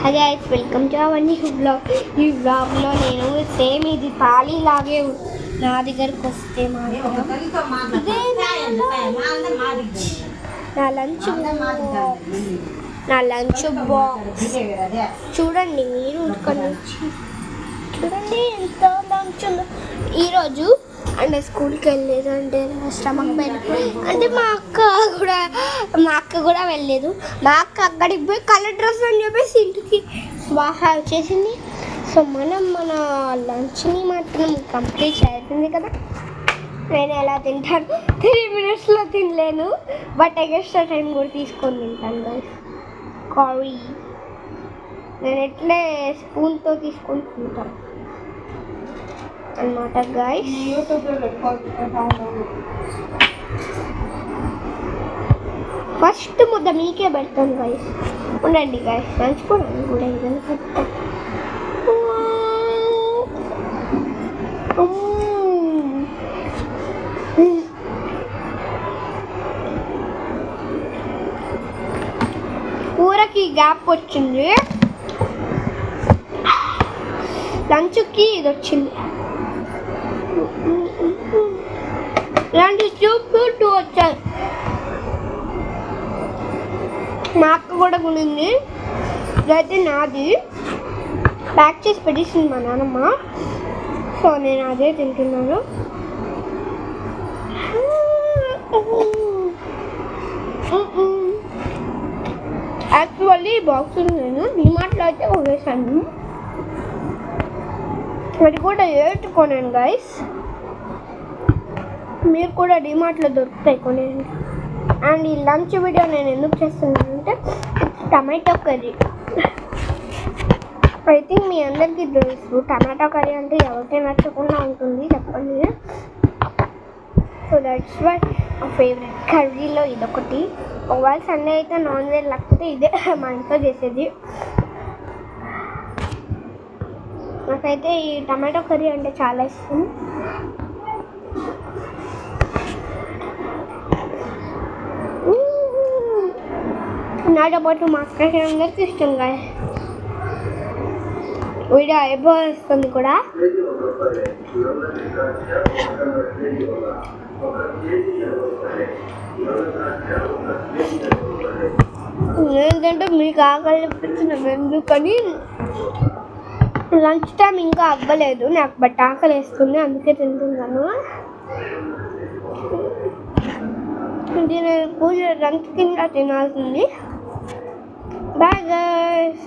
Hi guys, welcome to our new vlog. ఈ vlogలో నేను same ఇది తాళి లాగే నా దగ్గరకు వస్తే నా లంచ్ బాక్స్ చూడండి మీరు ఇక్కడ నుంచి చూడండి ఎంత లంచ్ ఉందో. ఈరోజు అంటే స్కూల్కి వెళ్ళలేదు అంటే స్టమక్ పెయిన్ అంటే మా అక్క కూడా వెళ్ళలేదు. మా అక్క అక్కడికి పోయి కలర్ డ్రెస్ అని చెప్పేసి ఇంటికి బాగా వచ్చేసింది. సో మన లంచ్ని మాత్రం కంప్లీట్ అవుతుంది కదా. నేను ఎలా తింటాను 3 minutesలో తినలేను, బట్ ఎక్స్ట్రా టైం కూడా తీసుకొని తింటాను గైస్. కర్రీ నేను ఎట్లే స్పూన్తో తీసుకొని తింటాను అన్నమాట గైస్. ఫస్ట్ ముద్ద మీకే పెడతాను గైస్, ఉండండి గైస్. నంచుకోండి కూడా ఏదైనా పెడతాను. కూరకి గ్యాప్ వచ్చింది, లంచ్కి ఇది వచ్చింది. ఇలాంటి సూప్ 2 వచ్చాయి. మా అక్క కూడా కొనింది, ఇదైతే నాది ప్యాక్ చేసి పెట్టేసింది మా నాన్నమ్మ. సో నేను అదే తింటున్నాను. యాక్చువల్లీ బాక్స్ నేను డిమార్ట్లో అయితే కొనేసాను, అది కూడా 8 కొనాను గైస్. మీరు కూడా డిమార్ట్లో దొరుకుతాయి, కొనేయండి. అండ్ ఈ లంచ్ వీడియో నేను ఎందుకు చేస్తున్నానంటే టమాటో కర్రీ. ఐ థింక్ మీ అందరికీ తెలుసు టమాటో కర్రీ అంటే ఎవరికి నచ్చకుండా ఉంటుంది చెప్పండి. సో దట్స్ వై మా ఫేవరెట్ కర్రీలో ఇదొకటి. ఒకవేళ సండే అయితే నాన్ వెజ్, లేకపోతే ఇదే మా ఇంట్లో చేసేది. నాకైతే ఈ టమాటో కర్రీ అంటే చాలా ఇష్టం. నాతో పాటు మా అక్కకి అందరికీ ఇష్టం కదా. వీడియో అయిపోతుంది కూడా. ఏంటంటే మీకు ఆకలి తెప్పించినాం ఎందుకని లంచ్ టైం ఇంకా అవ్వలేదు నాకు, బట్ ఆకలి వేస్తుంది అందుకే తింటున్నాను. ఇది నేను పూజ లంచ్ కింద తినాల్సింది. Bye guys.